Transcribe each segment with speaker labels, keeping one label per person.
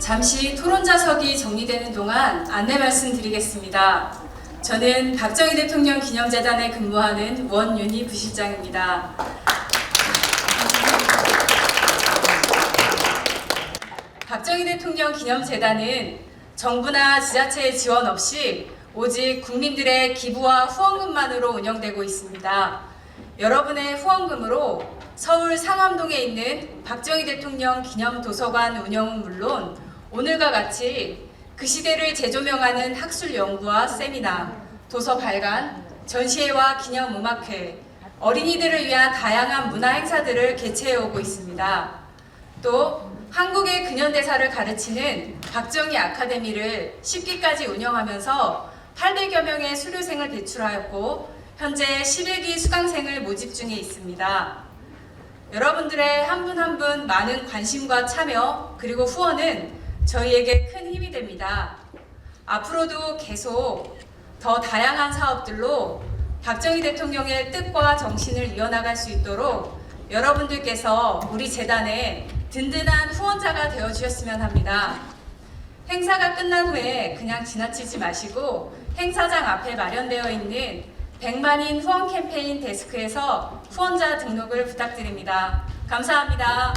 Speaker 1: 잠시 토론자석이 정리되는 동안 안내 말씀드리겠습니다. 저는 박정희 대통령 기념재단에 근무하는 원윤희 부실장입니다. 박정희 대통령 기념재단은 정부나 지자체의 지원 없이 오직 국민들의 기부와 후원금만으로 운영되고 있습니다. 여러분의 후원금으로 서울 상암동에 있는 박정희 대통령 기념도서관 운영은 물론 오늘과 같이 그 시대를 재조명하는 학술 연구와 세미나, 도서 발간, 전시회와 기념음악회, 어린이들을 위한 다양한 문화 행사들을 개최해오고 있습니다. 또 한국의 근현대사를 가르치는 박정희 아카데미를 10기까지 운영하면서 800여 명의 수료생을 배출하였고 현재 11기 수강생을 모집 중에 있습니다. 여러분들의 한 분 한 분 많은 관심과 참여 그리고 후원은 저희에게 큰 힘이 됩니다. 앞으로도 계속 더 다양한 사업들로 박정희 대통령의 뜻과 정신을 이어나갈 수 있도록 여러분들께서 우리 재단의 든든한 후원자가 되어주셨으면 합니다. 행사가 끝난 후에 그냥 지나치지 마시고 행사장 앞에 마련되어 있는 100만인 후원 캠페인 데스크에서 후원자 등록을 부탁드립니다. 감사합니다.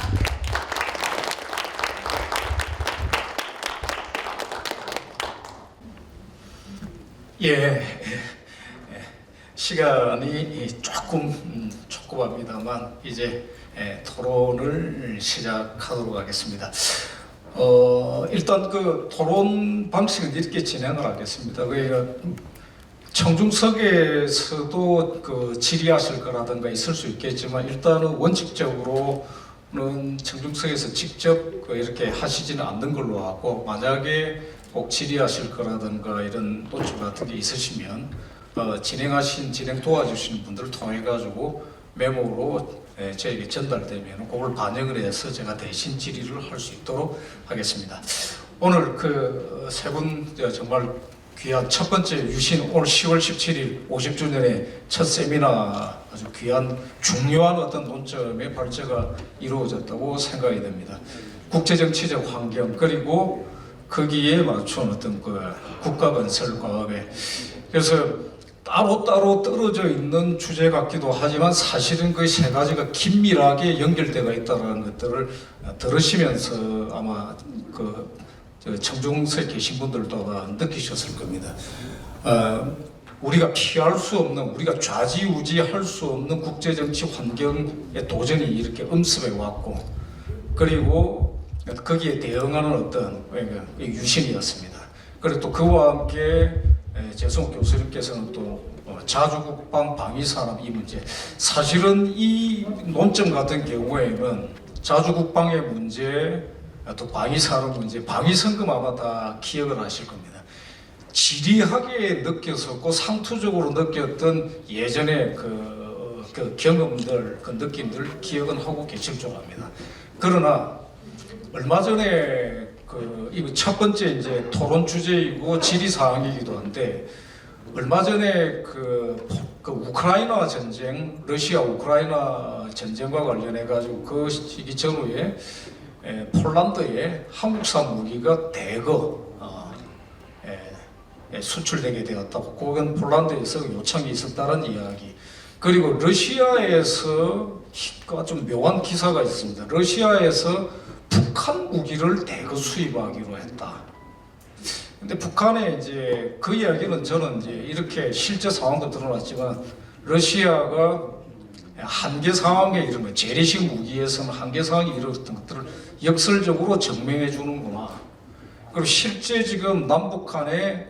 Speaker 2: 시간이 조금 촉박합니다만 이제 토론을 시작하도록 하겠습니다. 일단 그 토론 방식은 이렇게 진행을 하겠습니다. 청중석에서도 그 질의하실 거라든가 있을 수 있겠지만 일단은 원칙적으로는 청중석에서 직접 이렇게 하시지는 않는 걸로 하고 만약에 꼭 질의하실 거라든가 이런 노출 같은 게 있으시면 진행 도와주시는 분들을 통해 가지고 메모로 저에게 전달되면 그걸 반영을 해서 제가 대신 질의를 할 수 있도록 하겠습니다. 오늘 그 세 분 정말 귀한 첫 번째 유신 올 10월 17일 50주년의 첫 세미나 아주 귀한 중요한 어떤 논점의 발제가 이루어졌다고 생각이 됩니다. 국제정치적 환경 그리고 거기에 맞춘 어떤 그 국가건설 과업에 그래서 따로따로 떨어져 있는 주제 같기도 하지만 사실은 그 세 가지가 긴밀하게 연결되어 있다는 것들을 들으시면서 아마 그 청중석에 계신 분들도 아마 느끼셨을 겁니다. 우리가 피할 수 없는, 우리가 좌지우지할 수 없는 국제정치 환경의 도전이 이렇게 엄습해 왔고, 그리고 거기에 대응하는 어떤 유신이었습니다. 그리고 또 그와 함께 재성 교수님께서는 또 자주국방 방위산업 이 문제, 사실은 이 논점 같은 경우에는 자주국방의 문제, 또 방위산업 문제, 방위성금 아마 다 기억을 하실 겁니다. 지리하게 느꼈었고 상투적으로 느꼈던 예전의 그 경험들, 그 느낌들 기억은 하고 계실 줄 압니다. 그러나 얼마 전에 이거 첫 번째 이제 토론 주제이고 질의 사항이기도 한데 얼마 전에 그 우크라이나 전쟁, 러시아 우크라이나 전쟁과 관련해 가지고 그 시기 전후에 폴란드에 한국산 무기가 대거 수출되게 되었다고, 그건 폴란드에서 요청이 있었다는 이야기. 그리고 러시아에서 좀 묘한 기사가 있습니다. 러시아에서 북한 무기를 대거 수입하기로 했다. 근데 북한의 이제 그 이야기는 저는 이제 이렇게 실제 상황도 드러났지만 러시아가 한계 상황에 이런 거, 재래식 무기에서는 한계 상황이 이렇던 것들을 역설적으로 증명해 주는구나. 그리고 실제 지금 남북한의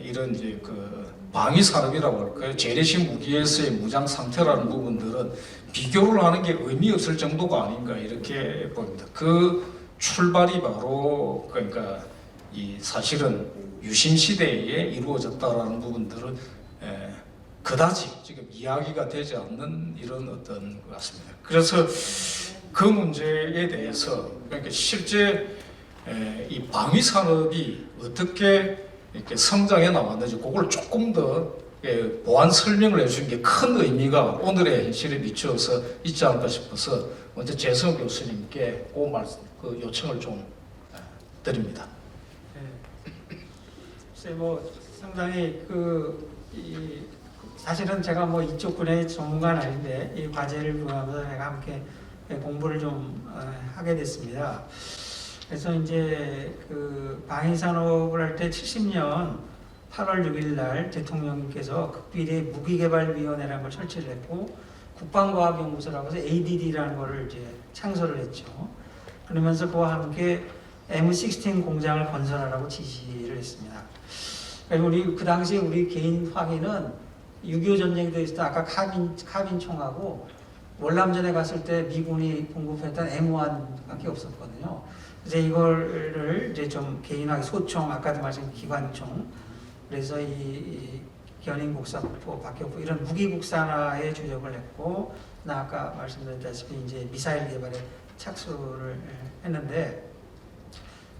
Speaker 2: 이런 이제 그 방위 산업이라고 할까요? 재래식 무기에서의 무장 상태라는 부분들은 비교를 하는 게 의미 없을 정도가 아닌가 이렇게 봅니다. 그 출발이 바로 그러니까 이 사실은 유신 시대에 이루어졌다라는 부분들은 그다지 지금 이야기가 되지 않는 이런 어떤 것 같습니다. 그래서 그 문제에 대해서 그러니까 실제 이 방위 산업이 어떻게 이렇게 성장해 나왔는지 그걸 조금 더 보완 설명을 해주는 게 큰 의미가 오늘의 현실에 미쳐서 있지 않을까 싶어서 먼저 재성 교수님께 그 요청을 좀 드립니다.
Speaker 3: 글쎄 뭐 상당히 사실은 제가 뭐 이쪽 분야의 전문가는 아닌데 이 과제를 보면서 제가 함께 공부를 좀 하게 됐습니다. 그래서 이제 그 방위산업을 할 때 70년 8월 6일 날 대통령님께서 극비리 무기개발위원회라는 걸 설치를 했고 국방과학연구소라고 해서 ADD라는 거를 이제 창설을 했죠. 그러면서 그와 함께 M16 공장을 건설하라고 지시를 했습니다. 그리고 그 당시 우리 개인 화기는 6.25 전쟁이 있을 때 아까 카빈총하고 월남전에 갔을 때 미군이 공급했던 M1밖에 없었거든요. 그래서 이거를 이제 좀 개인화기 소총, 아까도 말씀드린 기관총, 그래서 이 견인국사포, 박격포 이런 무기 국산화에 주력을 했고, 아까 말씀드렸다시피 이제 미사일 개발에 착수를 했는데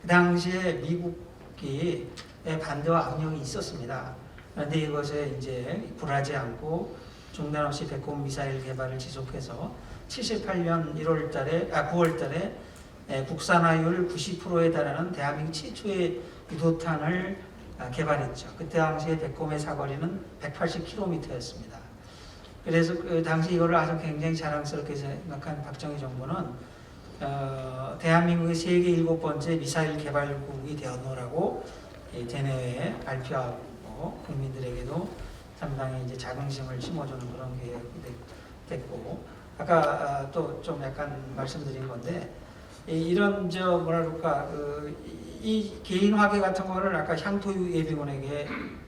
Speaker 3: 그 당시에 미국이 반대와 압력이 있었습니다. 그런데 이것에 이제 굴하지 않고 중단 없이 배꼽 미사일 개발을 지속해서 78년 9월달에 국산화율 90%에 달하는 대한민국 최초의 유도탄을 개발했죠. 그때 당시에 배꼽의 사거리는 180km였습니다. 그래서 그 당시 이거를 아주 굉장히 자랑스럽게 생각한 박정희 정부는 대한민국의 세계 7번째 미사일 개발국이 되었노라고 대내외에 발표하고 국민들에게도 상당히 이제 자긍심을 심어주는 그런 계획이 됐고, 아까 또 좀 약간 말씀드린 건데 이런 이 개인 화계 같은 거를 아까 향토 예비군에게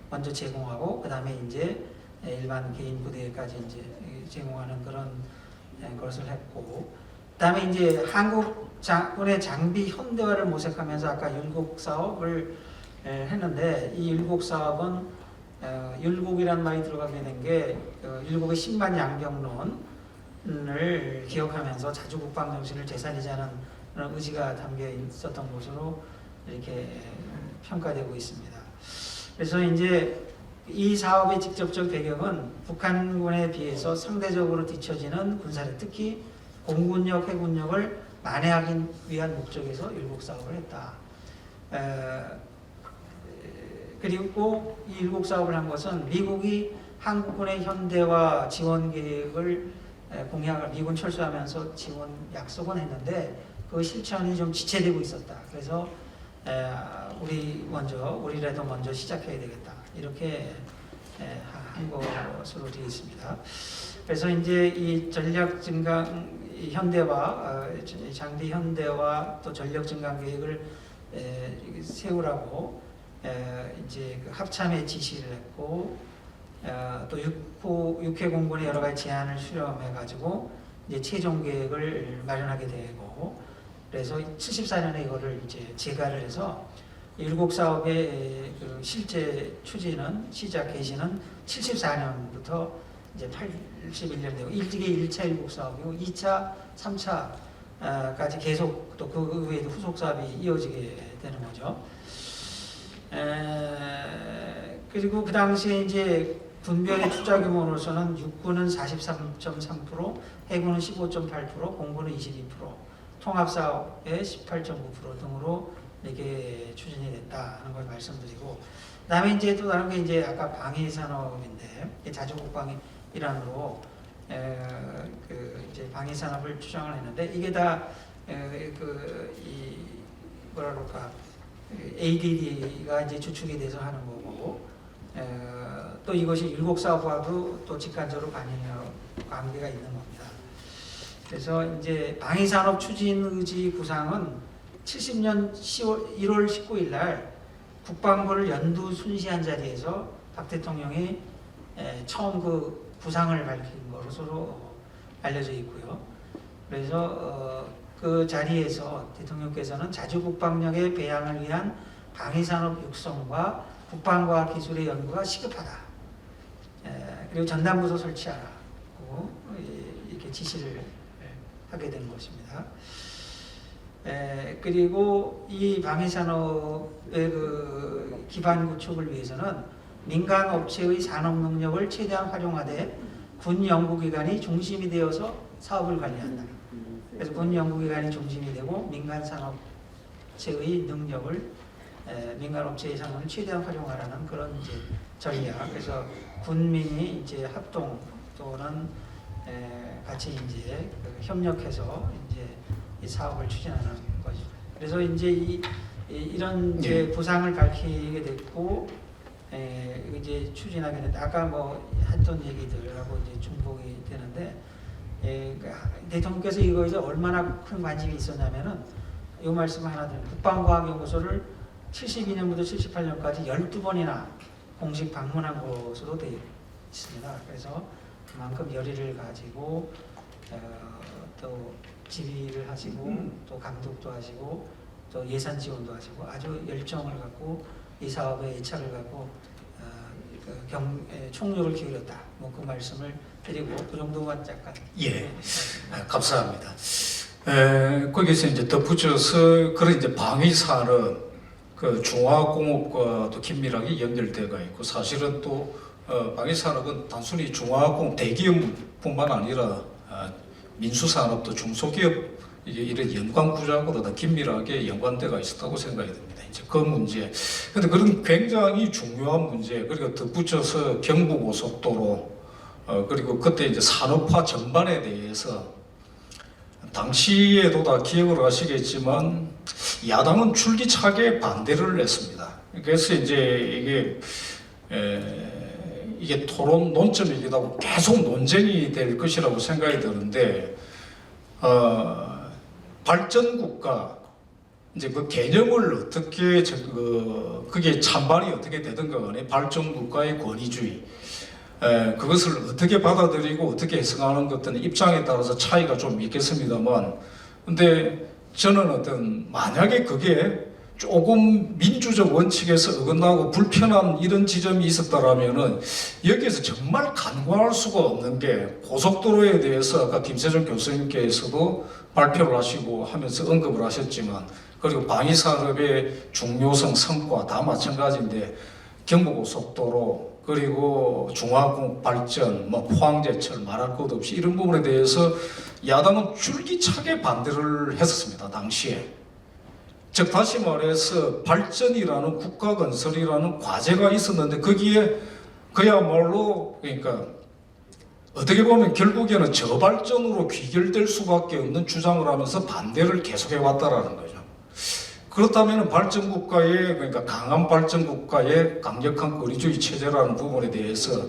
Speaker 3: 먼저 제공하고 그 다음에 이제 일반 개인 부대까지 이제 제공하는 그런 것을 했고, 그 다음에 이제 한국 군의 장비 현대화를 모색하면서 아까 율곡 사업을 했는데 이 율곡 사업은 율곡이라는 말이 들어가게 된 게 율곡의 신반 양병론을 기억하면서 자주국방 정신을 되살리자는 그런 의지가 담겨 있었던 것으로 이렇게 평가되고 있습니다. 그래서 이제 이 사업의 직접적 배경은 북한군에 비해서 상대적으로 뒤처지는 군사력, 특히 공군력, 해군력을 만회하기 위한 목적에서 율곡 사업을 했다. 그리고 이 율곡 사업을 한 것은 미국이 한국군의 현대화 지원 계획을 미군 철수하면서 지원 약속은 했는데 그 실천이 좀 지체되고 있었다. 그래서 우리라도 먼저 시작해야 되겠다. 이렇게 한 것으로 되어 있습니다. 그래서 이제 이 전략 증강 현대화, 장비 현대화 또 전력 증강 계획을 세우라고 이제 그 합참에 지시를 했고, 또 육해 공군의 여러 가지 제안을 수렴해 가지고 이제 최종 계획을 마련하게 되고, 그래서 74년에 이거를 이제 재가를 해서 율곡 사업의 그 실제 추진은 시작 개시는 74년부터 이제 81년 되고 이게 1차 율곡 사업이고 2차, 3차까지 계속 또 그 외에도 후속 사업이 이어지게 되는 거죠. 그리고 그 당시에 이제 군별의 투자 규모로서는 육군은 43.3%, 해군은 15.8%, 공군은 22%, 통합사업의 18.9% 등으로 이렇게 추진이 됐다는 걸 말씀드리고, 그다음에 이제 또 다른 게 이제 아까 방위산업인데 자주국방의 일환으로 그 이제 방위산업을 추정을 했는데 이게 다 ADD가 이제 주축이 돼서 하는 거고, 또 이것이 율곡 사업과도 또 직간접으로 관계가 있는 겁니다. 그래서 이제 방위산업 추진 의지 구상은 70년 1월 19일 날 국방부를 연두 순시한 자리에서 박 대통령이 처음 그 구상을 밝힌 것으로 알려져 있고요. 그래서 그 자리에서 대통령께서는 자주국방력의 배양을 위한 방위산업 육성과 국방과학 기술의 연구가 시급하다. 그리고 전담부서 설치하라고 이렇게 지시를 하게 된 것입니다. 그리고 이 방위산업의 그 기반 구축을 위해서는 민간 업체의 산업 능력을 최대한 활용하되 군 연구기관이 중심이 되어서 사업을 관리한다. 그래서 군 연구기관이 중심이 되고 민간 산업 지자체의 능력을 민간 업체의 상황을 최대한 활용하라는 그런 이제 전략. 그래서 군민이 이제 합동 또는 같이 이제 협력해서 이제 이 사업을 추진하는 거죠. 그래서 이제 이런 이제 구상을 밝히게 됐고 이제 추진하게 됐는데 아까 뭐 했던 얘기들하고 이제 중복이 되는데 대통령께서 이거에 얼마나 큰 관심이 있었냐면은 이 말씀 하나 드립니다. 국방과학연구소를 72년부터 78년까지 12번이나 공식 방문한 것으로 되어 있습니다. 그래서 그만큼 열의를 가지고 또 지휘를 하시고 또 감독도 하시고 또 예산 지원도 하시고 아주 열정을 갖고 이 사업에 애착을 갖고 총력을 기울였다. 뭐 그 말씀을 드리고 그 정도만 잠깐.
Speaker 2: 예, 감사합니다. 거기서 이제 덧붙여서 그런 이제 방위산업 그 중화공업과도 긴밀하게 연결되어 있고 사실은 또 방위산업은 단순히 중화공업 대기업뿐만 아니라 민수산업도 중소기업 이런 연관구조하고도 다 긴밀하게 연관되어 있었다고 생각이 듭니다. 이제 그 문제. 근데 그런 굉장히 중요한 문제, 그리고 덧붙여서 경부고속도로, 그리고 그때 이제 산업화 전반에 대해서 당시에도 다 기억을 하시겠지만 야당은 줄기차게 반대를 했습니다. 그래서 이제 이게 토론 논점이기도 하고 계속 논쟁이 될 것이라고 생각이 드는데, 발전국가 이제 그 개념을 어떻게 그게 찬반이 어떻게 되든가 간에 발전국가의 권위주의 그것을 어떻게 받아들이고 어떻게 해석하는 것들은 입장에 따라서 차이가 좀 있겠습니다만, 근데 저는 만약에 그게 조금 민주적 원칙에서 어긋나고 불편한 이런 지점이 있었다라면은 여기에서 정말 간과할 수가 없는 게 고속도로에 대해서 아까 김세정 교수님께서도 발표를 하시고 하면서 언급을 하셨지만, 그리고 방위산업의 중요성 성과 다 마찬가지인데 경부고속도로 그리고 중화공 발전, 뭐 포항제철 말할 것 없이 이런 부분에 대해서 야당은 줄기차게 반대를 했었습니다. 당시에. 즉 다시 말해서 발전이라는 국가 건설이라는 과제가 있었는데 거기에 그야말로 그러니까 어떻게 보면 결국에는 저발전으로 귀결될 수밖에 없는 주장을 하면서 반대를 계속해 왔다라는 거죠. 그렇다면 발전국가의 그러니까 강한 발전국가의 강력한 권위주의 체제라는 부분에 대해서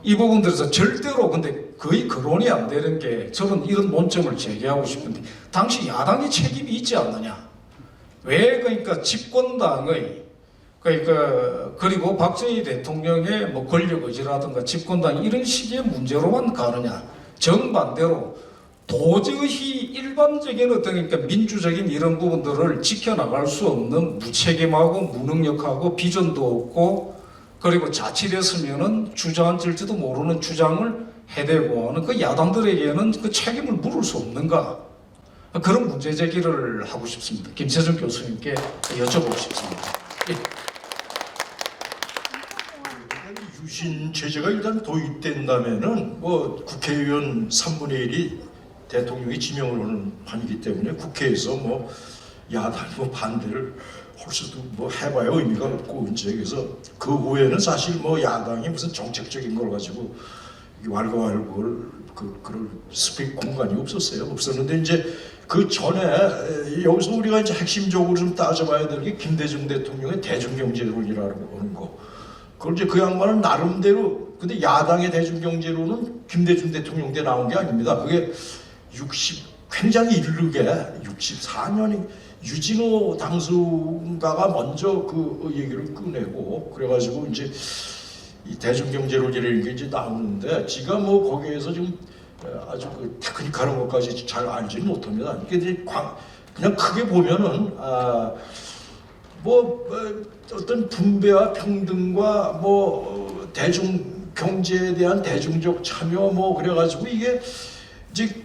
Speaker 2: 이 부분들에서 절대로 근데 거의 거론이 안 되는 게 저는 이런 논점을 제기하고 싶은데 당시 야당이 책임이 있지 않느냐? 왜 그러니까 집권당의 그러니까 그리고 박정희 대통령의 뭐 권력 의지라든가 집권당 이런 식의 문제로만 가느냐? 정반대로 도저히 일반적인 어떤 그러니까 민주적인 이런 부분들을 지켜나갈 수 없는 무책임하고 무능력하고 비전도 없고 그리고 자칫했으면은 주저앉을지도 모르는 주장을 해대고 하는 그 야당들에게는 그 책임을 물을 수 없는가? 그런 문제 제기를 하고 싶습니다. 김세정 교수님께 여쭤보고 싶습니다. 예.
Speaker 4: 유신 체제가 일단 도입된다면은 뭐 국회의원 3분의 1이 대통령이 지명을 하는 판이기 때문에 국회에서 뭐 야당 뭐 반대를 할 수도 뭐 해봐야 의미가 없고 이제 그래서 그 후에는 사실 뭐 야당이 무슨 정책적인 걸 가지고 왈가왈부를 그럴 스펙 공간이 없었는데 이제 그 전에 여기서 우리가 이제 핵심적으로 좀 따져봐야 될 게 김대중 대통령의 대중경제론이라고 하는 거. 그걸 이제 그 양반은 나름대로 근데 야당의 대중경제론은 김대중 대통령 때 나온 게 아닙니다. 그게 굉장히 이르게 64년이 유진호 당수가가 먼저 그 얘기를 꺼내고 그래가지고 이제 이 대중경제론이라는 게 이제 나오는데 지가 뭐 거기에서 좀 아주 그 테크니컬한 것까지 잘 알지는 못합니다. 이게 그냥 크게 보면은 뭐 어떤 분배와 평등과 뭐 대중 경제에 대한 대중적 참여 뭐 그래가지고 이게 이제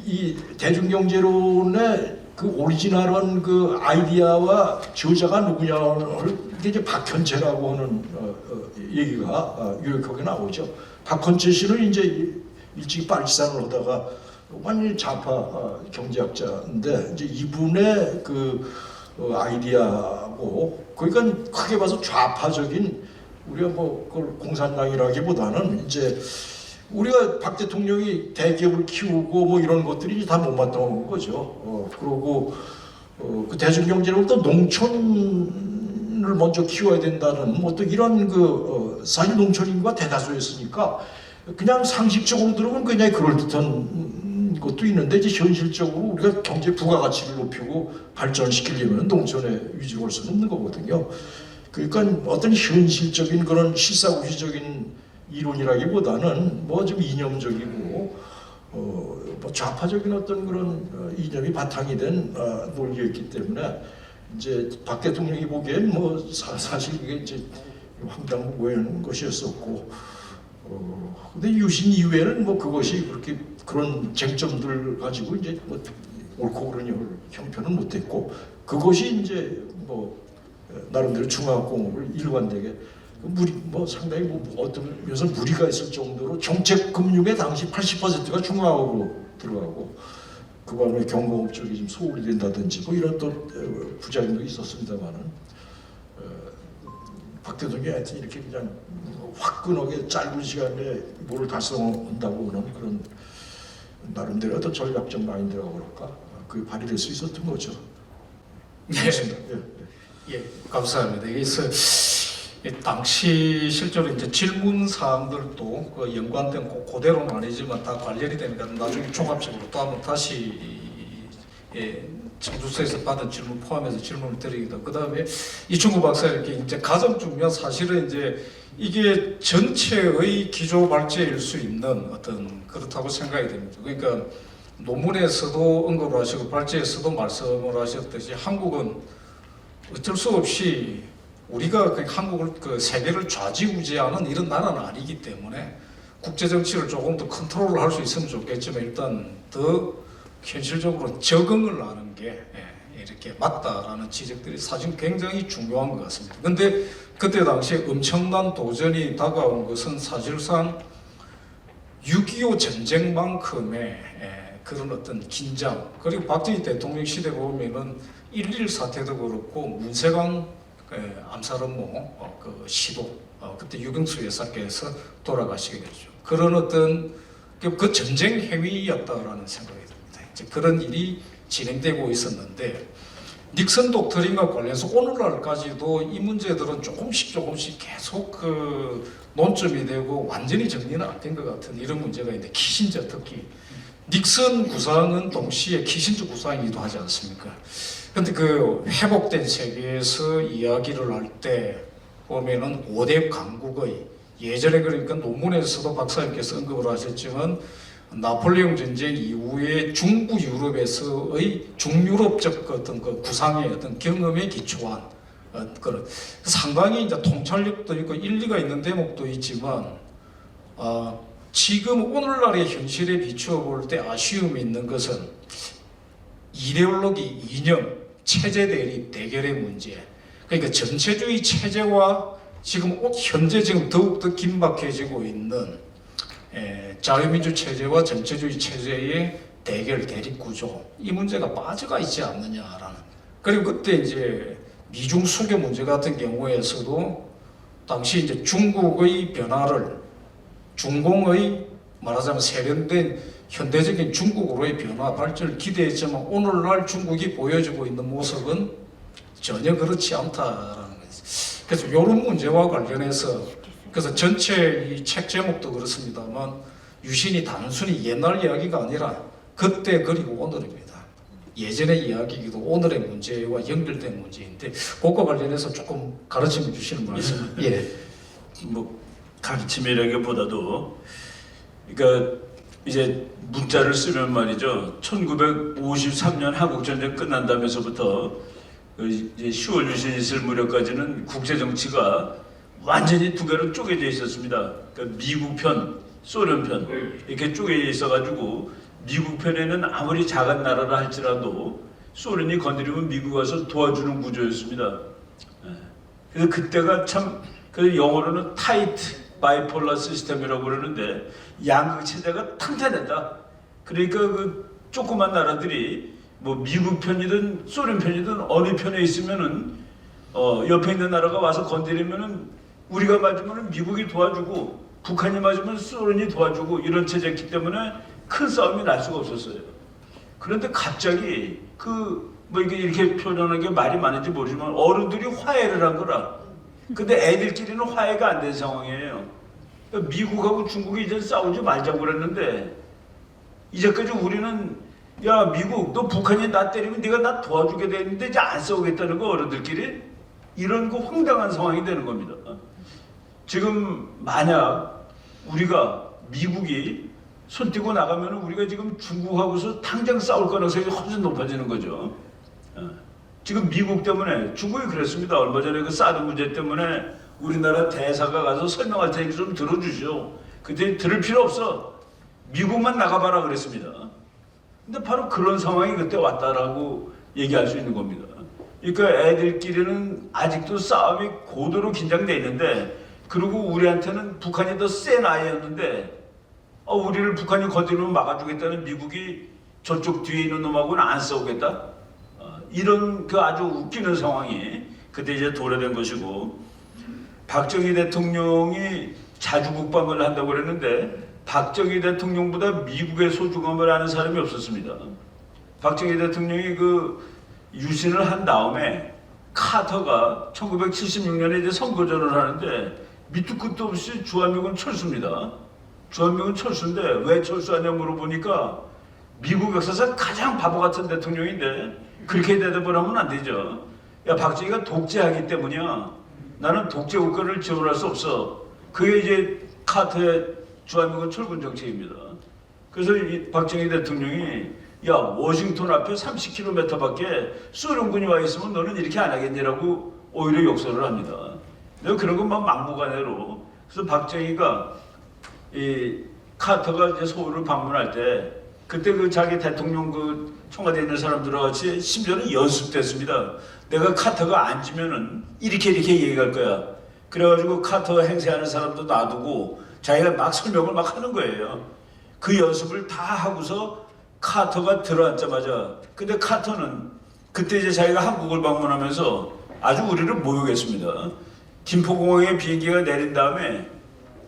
Speaker 4: 이 대중경제론의 그 오리지널한 그 아이디어와 저자가 누구냐를 이제 박현채라고 하는 얘기가 유력하게 나오죠. 박현채 씨는 이제 일찍 빨치산을 하다가 완전히 좌파 경제학자인데 이제 이분의 그 아이디어고, 그러니까 크게 봐서 좌파적인, 우리가 뭐 그걸 공산당이라기보다는 이제 우리가 박 대통령이 대기업을 키우고 뭐 이런 것들이 다 못마땅한 거죠. 그리고 그 대중경제로 또 농촌을 먼저 키워야 된다는 뭐 또 이런 사실 농촌 인구가 대다수였으니까 그냥 상식적으로 들으면 굉장히 그럴듯한 것도 있는데, 이제 현실적으로 우리가 경제 부가가치를 높이고 발전시키려면 농촌에 위주할 수는 없는 거거든요. 그러니까 어떤 현실적인 그런 실사구시적인 이론이라기보다는 뭐 좀 이념적이고 뭐 좌파적인 어떤 그런 이념이 바탕이 된 논리였기 때문에 이제 박 대통령이 보기엔 뭐 사실 이게 이제 황당무계한 것이었었고, 근데 유신 이후에는 뭐 그것이 그렇게 그런 쟁점들 가지고 이제 뭐 옳고 그르니 형편은 못했고, 그것이 이제 뭐 나름대로 중화공업을 일관되게 뭐 상당히 뭐 어떤 면에서 무리가 있을 정도로 정책 금융의 당시 80%가 중화업으로 들어가고, 그거는 경공업 쪽이 좀 소홀히 된다든지 뭐 이런 또 부작용도 있었습니다만은, 박 대통령이 하여튼 이렇게 그냥 화끈하게 짧은 시간에 뭐를 달성한다고 하는 그런 나름대로 어떤 전략적 마인드라고 그럴까, 그게 발휘될 수 있었던 거죠.
Speaker 2: 예, 감사합니다. 그래서 당시 실제로 이제 질문 사항들도 그 연관된 그대로는 아니지만 다 관련이 되니까 나중에 종합적으로 또 한번 다시 청주서에서 받은 질문 포함해서 질문을 드리기도. 그 다음에 이충구 박사 이렇게 이제 가장 중요한 사실은 이제 이게 전체의 기조 발제일 수 있는 어떤 그렇다고 생각이 됩니다. 그러니까 논문에서도 언급을 하시고 발제에서도 말씀을 하셨듯이 한국은 어쩔 수 없이 우리가 한국을 세계를 좌지우지하는 이런 나라는 아니기 때문에 국제 정치를 조금 더 컨트롤을 할 수 있으면 좋겠지만 일단 더 현실적으로 적응을 하는 게 이렇게 맞다라는 지적들이 사실 굉장히 중요한 것 같습니다. 근데 그때 당시에 엄청난 도전이 다가온 것은 사실상 6.25 전쟁만큼의 그런 어떤 긴장, 그리고 박정희 대통령 시대 보면은 1.1 사태도 그렇고 문세강 암살 업무 그 시도, 그때 유경수 여사께서 돌아가시게 되죠. 그런 어떤 그 전쟁 행위였다라는 생각이 듭니다. 이제 그런 일이 진행되고 있었는데 닉슨 독트린과 관련해서 오늘날까지도 이 문제들은 조금씩 계속 그 논점이 되고 완전히 정리는 안 된 것 같은 이런 문제가 있는데, 키신저 특히 닉슨 구상은 동시에 키신저 구상이기도 하지 않습니까? 근데 그 회복된 세계에서 이야기를 할 때 보면은 5대 강국의 예전에 그러니까 논문에서도 박사님께서 언급을 하셨지만 나폴레옹 전쟁 이후에 중부 유럽에서의 중유럽적 어떤 그 구상의 어떤 경험에 기초한 그런 상당히 이제 통찰력도 있고 일리가 있는 대목도 있지만 지금 오늘날의 현실에 비추어 볼 때 아쉬움이 있는 것은 이데올로기, 이념, 체제 대립, 대결의 문제. 그러니까 전체주의 체제와 지금 현재 더욱더 긴박해지고 있는 자유민주 체제와 전체주의 체제의 대결 대립 구조, 이 문제가 빠져가 있지 않느냐라는. 그리고 그때 이제 미중 수교 문제 같은 경우에서도 당시 이제 중국의 변화를 중공의 말하자면 세련된 현대적인 중국으로의 변화 발전을 기대했지만 오늘날 중국이 보여주고 있는 모습은 전혀 그렇지 않다라는 거죠. 그래서 이런 문제와 관련해서 그래서 전체 이 책 제목도 그렇습니다만 유신이 단순히 옛날 이야기가 아니라 그때 그리고 오늘입니다. 예전의 이야기이기도 오늘의 문제와 연결된 문제인데 그것과 관련해서 조금 가르침해 주시는 말씀. 예.
Speaker 5: 뭐 가르침이라기보다도 그러니까 이제 문자를 쓰면 말이죠. 1953년 한국전쟁 끝난 다음에서부터 이제 10월 유신이 있을 무렵까지는 국제 정치가 완전히 두 개로 쪼개져 있었습니다. 그러니까 미국 편, 소련 편 이렇게 쪼개져 있어가지고 미국 편에는 아무리 작은 나라라 할지라도 소련이 건드리면 미국 와서 도와주는 구조였습니다. 그래서 그때가 참 그 영어로는 타이트 바이폴라 시스템이라고 그러는데 양극 체제가 탕탄했다. 그러니까 그 조그만 나라들이 뭐 미국 편이든 소련 편이든 어느 편에 있으면은 옆에 있는 나라가 와서 건드리면은 우리가 맞으면은 미국이 도와주고 북한이 맞으면 소련이 도와주고 이런 체제였기 때문에 큰 싸움이 날 수가 없었어요. 그런데 갑자기 뭐 이게 이렇게 표현하는 게 말이 많은지 모르지만 어른들이 화해를 한 거라. 근데 애들끼리는 화해가 안 된 상황이에요. 미국하고 중국이 이제 싸우지 말자고 그랬는데 이제까지 우리는 야 미국 너 북한이 나 때리면 네가 나 도와주게 되는데 이제 안 싸우겠다는 거 어른들끼리 이런 거 황당한 상황이 되는 겁니다. 지금 만약 우리가 미국이 손 떼고 나가면 우리가 지금 중국하고서 당장 싸울 가능성이 훨씬 높아지는 거죠. 지금 미국 때문에 중국이 그랬습니다. 얼마 전에 그 사드 문제 때문에 우리나라 대사가 가서 설명할 테니까 좀 들어주시오. 그때 들을 필요 없어. 미국만 나가봐라 그랬습니다. 근데 바로 그런 상황이 그때 왔다라고 얘기할 수 있는 겁니다. 그러니까 애들끼리는 아직도 싸움이 고도로 긴장돼 있는데 그리고 우리한테는 북한이 더 센 아이였는데 우리를 북한이 건드리면 막아주겠다는 미국이 저쪽 뒤에 있는 놈하고는 안 싸우겠다. 이런 그 아주 웃기는 상황이 그때 이제 도래된 것이고 박정희 대통령이 자주 국방을 한다고 그랬는데 박정희 대통령보다 미국의 소중함을 아는 사람이 없었습니다. 박정희 대통령이 그 유신을 한 다음에 카터가 1976년에 이제 선거전을 하는데 밑도 끝도 없이 주한미군 철수입니다. 주한미군 철수인데 왜 철수하냐 물어보니까 미국 역사상 가장 바보 같은 대통령인데 그렇게 대답을 하면 안 되죠. 야 박정희가 독재하기 때문이야. 나는 독재 국가를 지원할 수 없어. 그게 이제 카터의 주한미군 철군 정책입니다. 그래서 이 박정희 대통령이 야 워싱턴 앞에 30km밖에 소련군이 와 있으면 너는 이렇게 안 하겠냐라고 오히려 욕설을 합니다. 내가 그런 것만 막무가내로. 그래서 박정희가 이 카터가 이제 서울을 방문할 때 그때 그 자기 대통령 그 청와대에 있는 사람들과 같이 심지어는 연습됐습니다. 내가 카터가 앉으면은 이렇게 얘기할 거야. 그래가지고 카터 행세하는 사람도 놔두고 자기가 막 설명을 막 하는 거예요. 그 연습을 다 하고서 카터가 들어앉자마자 근데 카터는 그때 이제 자기가 한국을 방문하면서 아주 우리를 모욕했습니다. 김포공항에 비행기가 내린 다음에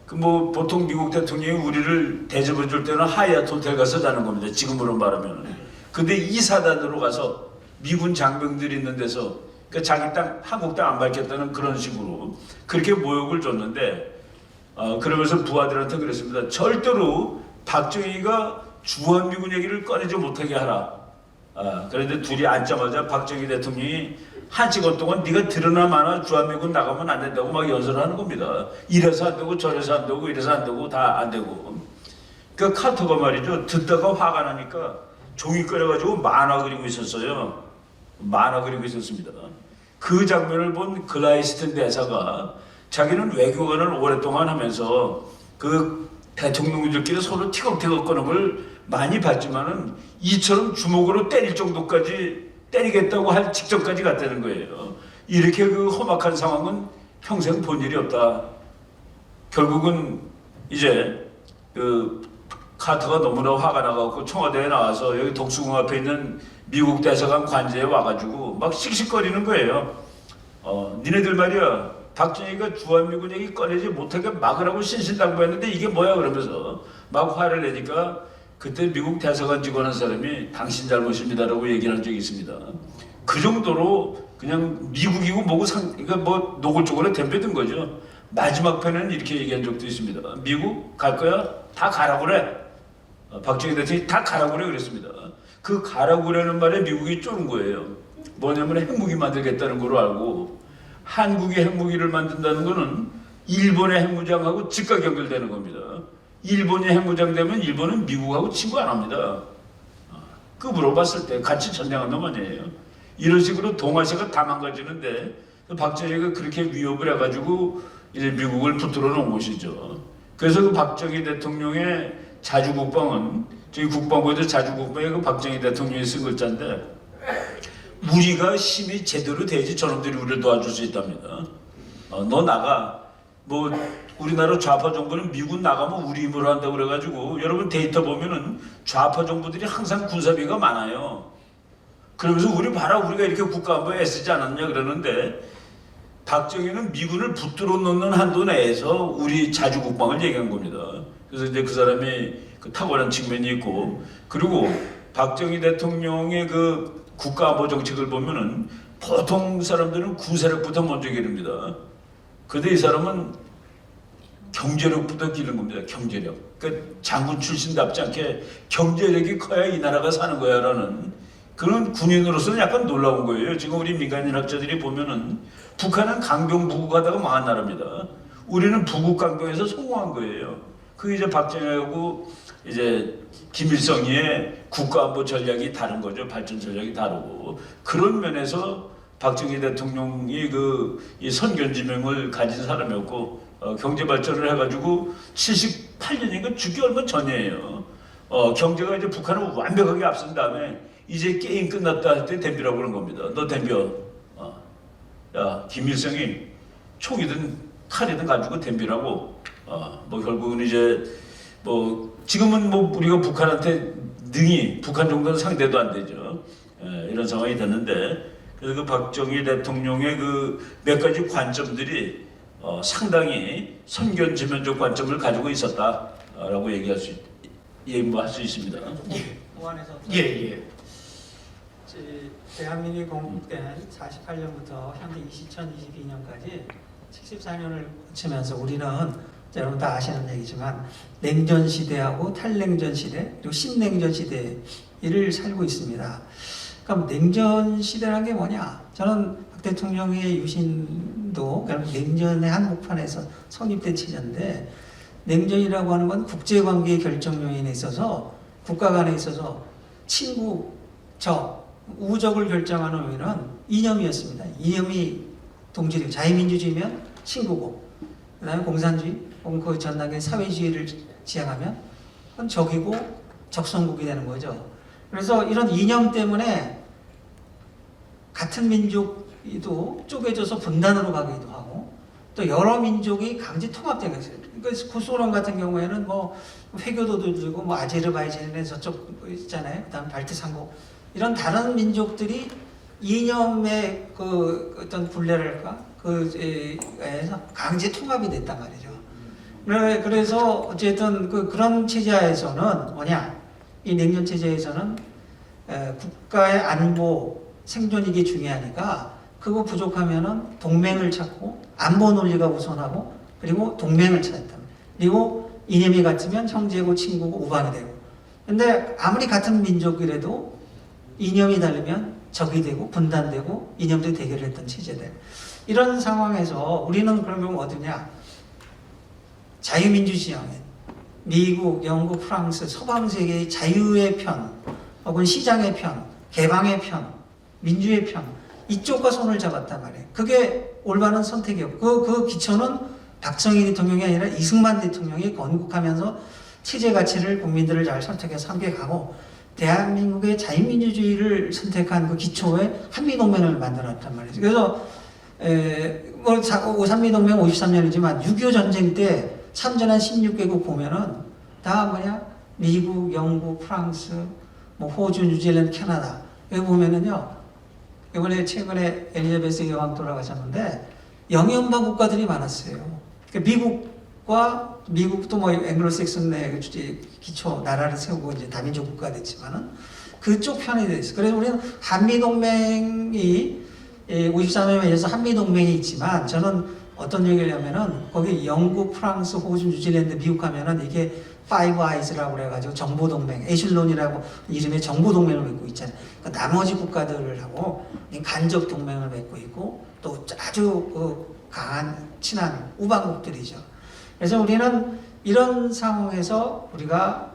Speaker 5: 그 뭐 보통 미국 대통령이 우리를 대접해 줄 때는 하얏트 호텔 가서 자는 겁니다. 지금으로 말하면. 근데 이 사단으로 가서 미군 장병들이 있는 데서 그러니까 자기 땅 한국 땅 안 밝혔다는 그런 식으로 그렇게 모욕을 줬는데 그러면서 부하들한테 그랬습니다. 절대로 박정희가 주한미군 얘기를 꺼내지 못하게 하라. 그런데 둘이 앉자마자 박정희 대통령이 1시간 동안 네가 들으나 마나 주한미군 나가면 안 된다고 막 연설을 하는 겁니다. 이래서 안 되고 저래서 안 되고 이래서 안 되고 다 안 되고. 그 카터가 말이죠. 듣다가 화가 나니까 종이 꺼내가지고 만화 그리고 있었어요. 만화 그리고 있었습니다. 그 장면을 본 글라이스튼 대사가 자기는 외교관을 오랫동안 하면서 그 대통령들끼리 서로 티격태격 거는 걸 많이 봤지만은 이처럼 주먹으로 때릴 정도까지 때리겠다고 할 직전까지 갔다는 거예요. 이렇게 그 험악한 상황은 평생 본 일이 없다. 결국은 이제 그 카터가 너무나 화가 나갖고 청와대에 나와서 여기 독수궁 앞에 있는 미국 대사관 관제에 와가지고 막 씩씩거리는 거예요. 니네들 말이야 박정희가 주한미군 얘기 꺼내지 못하게 막으라고 신신당부했는데 이게 뭐야 그러면서 막 화를 내니까 그때 미국 대사관 직원 한 사람이 당신 잘못입니다라고 얘기를 한 적이 있습니다. 그 정도로 그냥 미국이고 뭐고 그러니까 뭐 노골적으로 덤벼든 거죠. 마지막 편에는 이렇게 얘기한 적도 있습니다. 미국 갈 거야? 다 가라고 그래. 박정희 대통령이 다 가라고 그래 그랬습니다. 그 가라고 그러는 말에 미국이 쫄은 거예요. 뭐냐면 핵무기 만들겠다는 걸로 알고 한국이 핵무기를 만든다는 거는 일본의 핵무장하고 즉각 연결되는 겁니다. 일본이 핵무장 되면 일본은 미국하고 친구 안 합니다. 급으로 봤을 때 같이 전쟁한 놈 아니에요. 이런 식으로 동아시아가 다 망가지는데 박정희가 그렇게 위협을 해가지고 이제 미국을 붙들어 놓은 것이죠. 그래서 그 박정희 대통령의 자주국방은 저희 국방부에도 자주국방에 그 박정희 대통령이 쓴 글자인데 우리가 힘이 제대로 돼야지 저놈들이 우리를 도와줄 수 있답니다. 너 나가. 뭐 우리나라 좌파 정부는 미군 나가면 우리 힘으로 한다고 그래가지고 여러분 데이터 보면은 좌파 정부들이 항상 군사비가 많아요. 그러면서 우리가 이렇게 국가안보에 애쓰지 않았냐 그러는데 박정희는 미군을 붙들어 놓는 한도 내에서 우리 자주 국방을 얘기한 겁니다. 그래서 이제 그 사람이 그 탁월한 측면이 있고, 그리고 박정희 대통령의 그 국가안보 정책을 보면은 보통 사람들은 군사력부터 먼저 기릅니다. 그런데 이 사람은 경제력부터 기른 겁니다. 경제력. 그러니까 장군 출신답지 않게 경제력이 커야 이 나라가 사는 거야라는 그런 군인으로서는 약간 놀라운 거예요. 지금 우리 민간인 학자들이 보면은 북한은 강병부국하다가 망한 나라입니다. 우리는 부국강병에서 성공한 거예요. 그 이제 박정희하고 이제 김일성의 국가안보 전략이 다른 거죠. 발전 전략이 다르고, 그런 면에서 박정희 대통령이 이 선견지명을 가진 사람이었고, 경제 발전을 해가지고 78년인가 죽기 얼마 전이에요. 경제가 이제 북한을 완벽하게 앞선 다음에 이제 게임 끝났다 할 때 덤비라고 그런 겁니다. 너 덤벼. 야, 김일성이 총이든 칼이든 가지고 덤비라고. 뭐 결국은 이제 뭐 지금은 뭐 우리가 북한한테 능히 북한 정도는 상대도 안 되죠. 이런 상황이 됐는데, 그래서 그 박정희 대통령의 그 몇 가지 관점들이 상당히 선견지면적 관점을 가지고 있었다라고 얘기할 수 있습니다.
Speaker 3: 보완해서
Speaker 2: 예.
Speaker 3: 대한민국이 건국된 48년부터 현재 2022년까지 74년을 거치면서 우리는 여러분 다 아시는 얘기지만 냉전 시대하고 탈냉전 시대 그리고 신냉전 시대를 살고 있습니다. 그럼 냉전 시대라는 게 뭐냐? 저는 박 대통령의 유신도 결국 냉전의 한복판에서 성립된 체제인데, 냉전이라고 하는 건 국제관계의 결정 요인에 있어서 국가 간에 있어서 친구, 적, 우적을 결정하는 요인은 이념이었습니다. 이념이 동질이고, 자유민주주의면 친구고, 그 다음에 공산주의, 혹은 그 전단계 사회주의를 지향하면 그건 적이고 적성국이 되는 거죠. 그래서 이런 이념 때문에 같은 민족도 쪼개져서 분단으로 가기도 하고, 또 여러 민족이 강제 통합된 거예요. 그러니까 구소련 같은 경우에는 뭐 회교도도 들고 뭐 아제르바이잔에 저쪽 있잖아요. 그다음 발트산국, 이런 다른 민족들이 이념의 그 어떤 굴레랄까 그에서 강제 통합이 됐단 말이죠. 그래서 어쨌든 그런 체제에서는 뭐냐, 이 냉전 체제에서는 국가의 안보 생존이 이게 중요하니까 그거 부족하면은 동맹을 찾고, 안보 논리가 우선하고, 그리고 동맹을 찾았다. 그리고 이념이 같으면 형제고 친구고 우방이 되고. 근데 아무리 같은 민족이라도 이념이 다르면 적이 되고 분단되고 이념들이 대결했던 체제들. 이런 상황에서 우리는 그러면 어디냐? 자유민주주의에 미국, 영국, 프랑스, 서방 세계의 자유의 편, 혹은 시장의 편, 개방의 편, 민주의 편, 이쪽과 손을 잡았단 말이에요. 그게 올바른 선택이었고, 그 기초는 박정희 대통령이 아니라 이승만 대통령이 건국하면서 체제 가치를 국민들을 잘 선택해서 함께 가고, 대한민국의 자유민주주의를 선택한 그 기초에 한미동맹을 만들었단 말이죠. 그래서 뭐 한미동맹 53년이지만 6.25 전쟁 때 참전한 16개국 보면은 다 뭐냐, 미국, 영국, 프랑스, 뭐 호주, 뉴질랜드, 캐나다. 여기 보면은요, 이번에 최근에 엘리자베스 여왕 돌아가셨는데 영연방 국가들이 많았어요. 그러니까 미국도 뭐 앵글로색슨의 기초 나라를 세우고 이제 다민족 국가가 됐지만은 그쪽 편이 돼 있어요. 그래서 우리는 한미동맹이 53년에 의해서 한미동맹이 있지만, 저는 어떤 얘기를 하면은 거기 영국, 프랑스, 호주, 뉴질랜드, 미국 하면은 이게 파이브 아이즈라고 그래가지고 정보동맹, 에슐론이라고 이름의 정보동맹을 맺고 있잖아요. 그러니까 나머지 국가들하고 간접 동맹을 맺고 있고, 또 아주 강한 친한 우방국들이죠. 그래서 우리는 이런 상황에서 우리가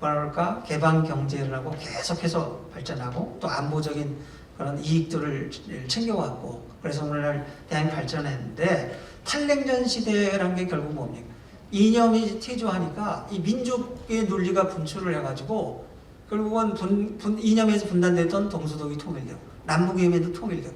Speaker 3: 뭐랄까, 개방 경제를 하고 계속해서 발전하고, 또 안보적인 그런 이익들을 챙겨왔고, 그래서 오늘날 대한민국이 발전했는데, 탈냉전 시대라는 게 결국 뭡니까? 이념이 퇴조하니까 이 민족의 논리가 분출을 해가지고 결국은 이념에서 분단됐던 동서독이 통일되고 남북이념에도 통일되고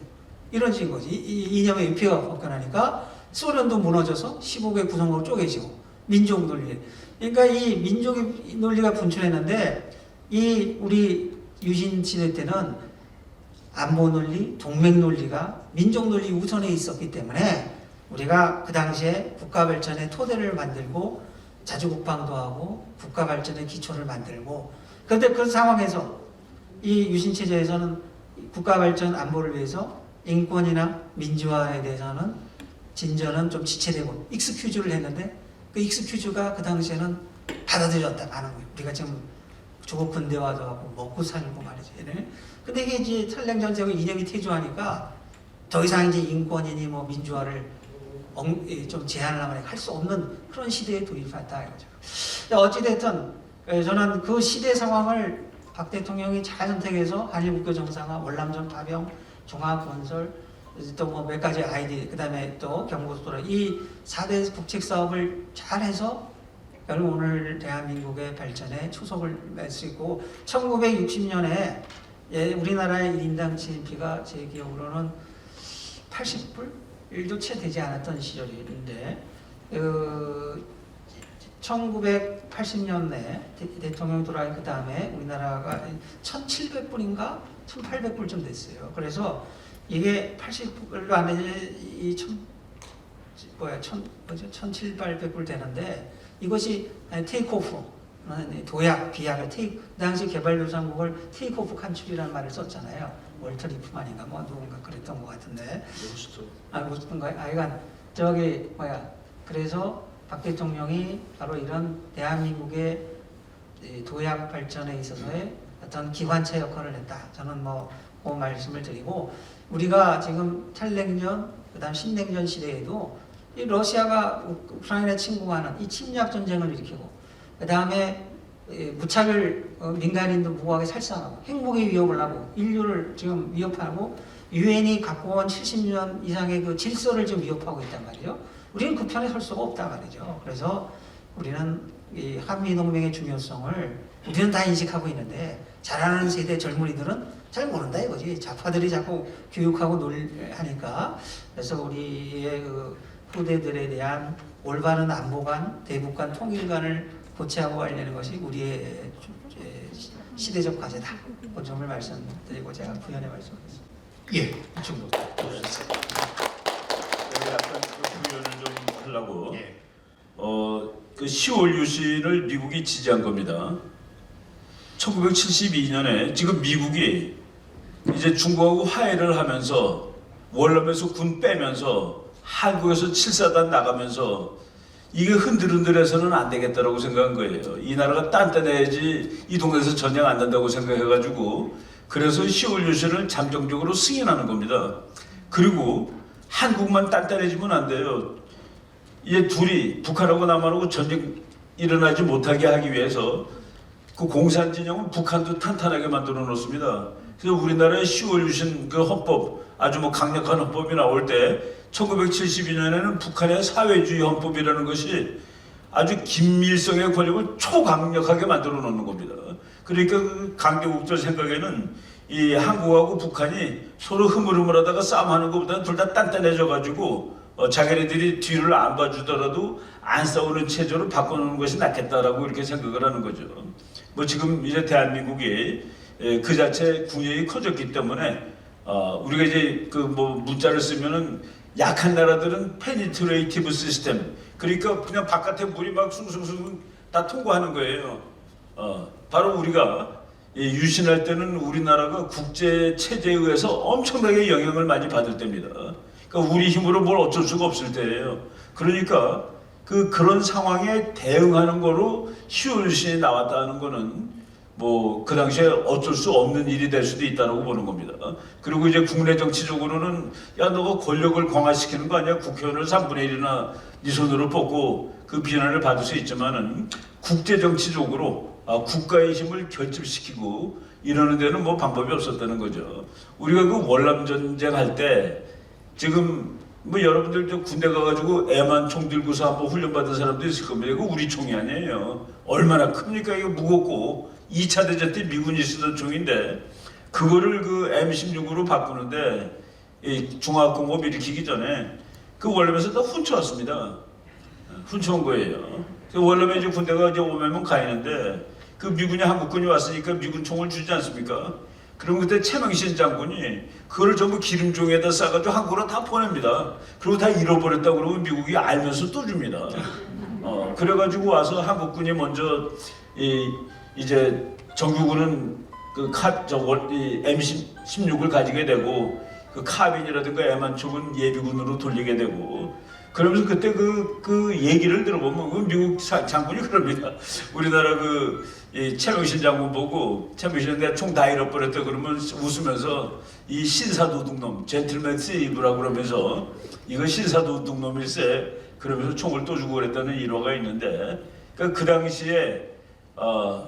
Speaker 3: 이런 식인 거지. 이 이념의 위패가 벗겨나니까 소련도 무너져서 15개 구성으로 쪼개지고 민족 논리. 그러니까 이 민족의 논리가 분출했는데, 이 우리 유신 시대 때는 안보 논리, 동맹 논리가 민족 논리 우선에 있었기 때문에 우리가 그 당시에 국가 발전의 토대를 만들고 자주 국방도 하고 국가 발전의 기초를 만들고, 그런데 그 상황에서 이 유신 체제에서는 국가 발전 안보를 위해서 인권이나 민주화에 대해서는 진전은 좀 지체되고 익스큐즈를 했는데, 그 익스큐즈가 그 당시에는 받아들여졌다 하는 거예요. 우리가 지금 조국 근대화도 하고 먹고 살고 말이죠. 근데 이게 이제 탈냉 전쟁을 이념이 퇴조하니까 더 이상 이제 인권이니 뭐 민주화를 좀 제한을 하면 할 수 없는 그런 시대에 도입했다 이거죠. 어찌됐든 저는 그 시대 상황을 박 대통령이 잘 선택해서 한일 국교 정상화, 월남전 파병, 종합건설, 또 뭐 몇 가지 아이디, 그 다음에 또 경고소라, 이 4대 국책 사업을 잘해서 결국 오늘 대한민국의 발전에 초석을 맺을 수 있고, 1960년에 우리나라의 1인당 GDP가 제 기억으로는 80불?1도 채 되지 않았던 시절인데, 1980년에 대통령이 돌아간 그 다음에 우리나라가 1,700불인가 1,800불 좀 됐어요. 그래서 이게 80불도 안 되지, 1,700불 되는데, 이것이 테이크오프, 도약, 비약을 그 당시 개발도상국을 테이크오프 컨트리라는 말을 썼잖아요. 월터 리프만인가 뭐 누군가 그랬던 것 같은데. 그래서 박 대통령이 바로 이런 대한민국의 도약 발전에 있어서의 어떤 기관차 역할을 했다. 저는 그 말씀을 드리고, 우리가 지금 탈냉전, 그다음 신냉전 시대에도 이 러시아가 우크라이나 침공하는 이 침략 전쟁을 일으키고, 그 다음에 무차별 민간인도 무고하게 살상하고 핵무기 위협을 하고 인류를 지금 위협하고 유엔이 갖고 온 70년 이상의 그 질서를 지금 위협하고 있단 말이죠. 우리는 그 편에 설 수가 없단 말이죠. 그래서 우리는 이 한미동맹의 중요성을 우리는 다 인식하고 있는데, 자라나는 세대 젊은이들은 잘 모른다 이거지. 좌파들이 자꾸 교육하고 하니까. 그래서 우리의 그 후대들에 대한 올바른 안보관, 대북관, 통일관을 고취하고 가려는 것이 우리의 시대적 과제다. 그 점을 말씀드리고 제가 부연의 말씀드렸습니다.
Speaker 2: 예, 이 정도.
Speaker 5: 약간 그 부연을 좀 하려고.
Speaker 2: 예.
Speaker 5: 그 10월 유신을 미국이 지지한 겁니다. 1972년에 지금 미국이 이제 중국하고 화해를 하면서 월남에서 군 빼면서 한국에서 7사단 나가면서 이게 흔들흔들해서는 안 되겠다라고 생각한 거예요. 이 나라가 단단해야지 이 동네에서 전쟁 안 된다고 생각해가지고, 그래서 10월 유신을 잠정적으로 승인하는 겁니다. 그리고 한국만 단단해지면 안 돼요. 이제 둘이 북한하고 남한하고 전쟁 일어나지 못하게 하기 위해서 그 공산 진영은 북한도 탄탄하게 만들어 놓습니다. 그래서 우리나라의 10월 유신 그 헌법, 아주 강력한 헌법이 나올 때 1972년에는 북한의 사회주의 헌법이라는 것이 아주 긴밀성의 권력을 초강력하게 만들어 놓는 겁니다. 그러니까 그 강대국들 생각에는 이 한국하고 북한이 서로 흐물흐물하다가 싸움하는 것보다는 둘 다 단단해져 가지고 자기네들이 뒤를 안 봐주더라도 안 싸우는 체제로 바꿔놓는 것이 낫겠다라고 이렇게 생각을 하는 거죠. 지금 이제 대한민국이 그 자체 국력이 커졌기 때문에 우리가 이제 그 문자를 쓰면은 약한 나라들은 페니트레이티브 시스템, 그러니까 그냥 바깥에 물이 막 숭숭숭 다 통과하는 거예요. 바로 우리가 유신할 때는 우리나라가 국제 체제에 의해서 엄청나게 영향을 많이 받을 때입니다. 그러니까 우리 힘으로 뭘 어쩔 수가 없을 때예요. 그러니까 그런 상황에 대응하는 거로 10월 유신이 나왔다는 거는 그 당시에 어쩔 수 없는 일이 될 수도 있다고 보는 겁니다. 그리고 이제 국내 정치적으로는 야, 너가 권력을 강화시키는 거 아니야? 국회의원을 3분의 1이나 네 손으로 뽑고 그 비난을 받을 수 있지만은 국제 정치적으로 국가의 힘을 결집시키고 이러는 데는 방법이 없었다는 거죠. 우리가 그 월남 전쟁 할 때 지금 여러분들 저 군대 가가지고 애만 총 들고서 한번 훈련받은 사람도 있을 겁니다. 이거 우리 총이 아니에요. 얼마나 큽니까? 이거 무겁고 2차 대전 때 미군이 쓰던 총인데 그거를 그 M16으로 바꾸는데 이 중화공업 일으키기 전에 그 월남에서 다 훔쳐왔습니다. 훔쳐온 거예요. 월남에 이제 군대가 이제 오면 가 있는데 그 미군이 한국군이 왔으니까 미군 총을 주지 않습니까? 그럼 그때 최명신 장군이 그거를 전부 기름종에다 싸가지고 한국으로 다 보냅니다. 그리고 다 잃어버렸다고 그러면 미국이 알면서 또 줍니다. 그래가지고 와서 한국군이 먼저 이제 정규군은 그 M16을 가지게 되고 그 카빈이라든가 애만촉은 예비군으로 돌리게 되고 그러면서 그때 그 얘기를 들어보면 그 미국 장군이 그럽니다. 우리나라 이 최명신 장군 보고 최명신 내가 총 다 잃어버렸다 그러면 웃으면서 이 신사도둑놈 젠틀맨 세이브라고 그러면서 이거 신사도둑놈일세 그러면서 총을 또 주고 그랬다는 일화가 있는데 그 당시에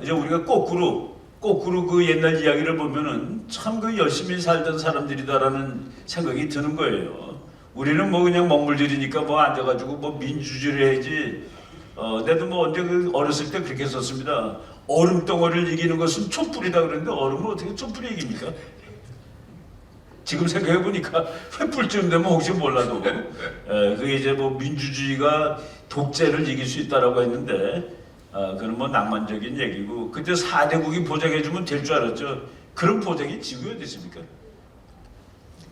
Speaker 5: 이제 우리가 거꾸로 그 옛날 이야기를 보면은 참 그 열심히 살던 사람들이다라는 생각이 드는 거예요. 우리는 뭐 그냥 먹물들이니까 뭐 앉아가지고 뭐 민주주의를 해야지. 내도 뭐 언제 그 어렸을 때 그렇게 썼습니다. 얼음 덩어리를 이기는 것은 촛불이다 그랬는데 얼음을 어떻게 촛불이 이깁니까? 지금 생각해 보니까 횃불쯤 되면 혹시 몰라도 그게 이제 뭐 민주주의가 독재를 이길 수 있다라고 했는데 그건 뭐 낭만적인 얘기고 그때 4대국이 보장해주면 될 줄 알았죠. 그런 보장이 지구에 어디 있습니까?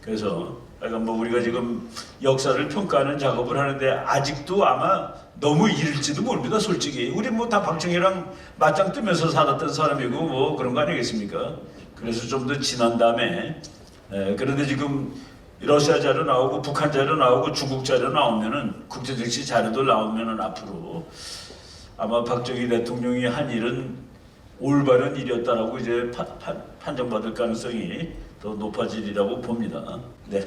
Speaker 5: 그래서 약간 뭐 우리가 지금 역사를 평가하는 작업을 하는데 아직도 아마 너무 이를지도 모릅니다. 솔직히 우리 뭐 다 박정희랑 맞짱 뜨면서 살았던 사람이고 뭐 그런 거 아니겠습니까? 그래서 좀 더 지난 다음에 그런데 지금 러시아 자료 나오고 북한 자료 나오고 중국 자료 나오면은 국제정치 자료도 나오면은 앞으로 아마 박정희 대통령이 한 일은 올바른 일이었다라고 이제 판정받을 가능성이 더 높아지리라고 봅니다. 네.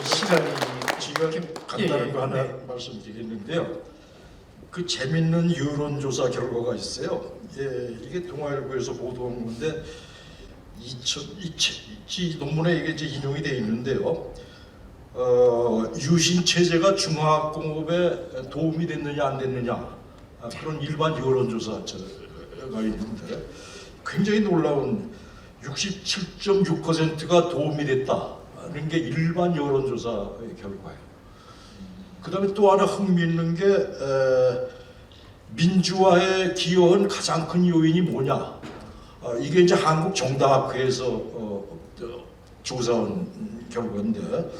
Speaker 4: 시간이 지금 간단한 거 하나 말씀드리겠는데요. 그 재밌는 여론조사 결과가 있어요. 이게 동아일보에서 보도한 건데 이 논문에 이게 이제 인용이 되어 있는데요. 유신 체제가 중화공업에 도움이 됐느냐 안 됐느냐 그런 일반 여론조사가 있는데 굉장히 놀라운 67.6%가 도움이 됐다는 게 일반 여론조사의 결과예요. 그 다음에 또 하나 흥미있는 게 민주화에 기여한 가장 큰 요인이 뭐냐 이게 이제 한국정다학회에서 조사한 결과인데